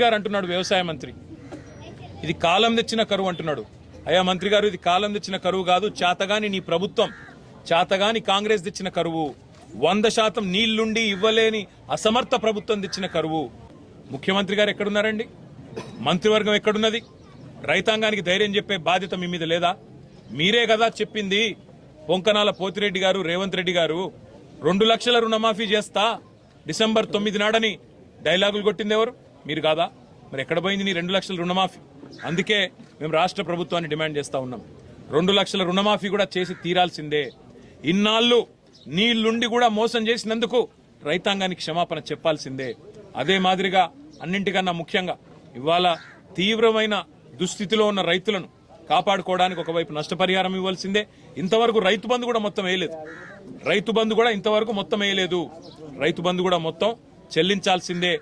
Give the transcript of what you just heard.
గారు అంటున్నాడు వ్యవసాయ మంత్రి, ఇది కాలం తెచ్చిన కరువు అంటున్నాడు. అయ్యా మంత్రి గారు, ఇది కాలం తెచ్చిన కరువు కాదు, చేతగాని నీ ప్రభుత్వం, చేతగాని కాంగ్రెస్ తెచ్చిన కరువు, 100% నీళ్లుండి ఇవ్వలేని అసమర్థ ప్రభుత్వం తెచ్చిన కరువు. ముఖ్యమంత్రి గారు ఎక్కడున్నారండి? మంత్రివర్గం ఎక్కడున్నది? రైతాంగానికి ధైర్యం చెప్పే బాధ్యత మీ మీద లేదా? మీరే కదా చెప్పింది, పొంకనాల పోతిరెడ్డి గారు, రేవంత్ రెడ్డి గారు 2 లక్షల రుణమాఫీ చేస్తా డిసెంబర్ 9 నాడని డైలాగులు కొట్టింది ఎవరు? మీరు కాదా? మరి ఎక్కడ పోయింది నీ 2 లక్షల రుణమాఫీ? అందుకే మేము రాష్ట్ర ప్రభుత్వాన్ని డిమాండ్ చేస్తా ఉన్నాం, 2 లక్షల రుణమాఫీ కూడా చేసి తీరాల్సిందే. ఇన్నాళ్ళు నీళ్లుండి కూడా మోసం చేసినందుకు రైతాంగానికి క్షమాపణ చెప్పాల్సిందే. అదే మాదిరిగా అన్నింటికన్నా ముఖ్యంగా ఇవాళ తీవ్రమైన దుస్థితిలో ఉన్న రైతులను కాపాడుకోవడానికి ఒకవైపు నష్టపరిహారం ఇవ్వాల్సిందే. ఇంతవరకు రైతు బంధు కూడా మొత్తం వేయలేదు, రైతు బంధు కూడా ఇంతవరకు మొత్తం వేయలేదు, రైతు బంధు కూడా మొత్తం చెల్లించాల్సిందే.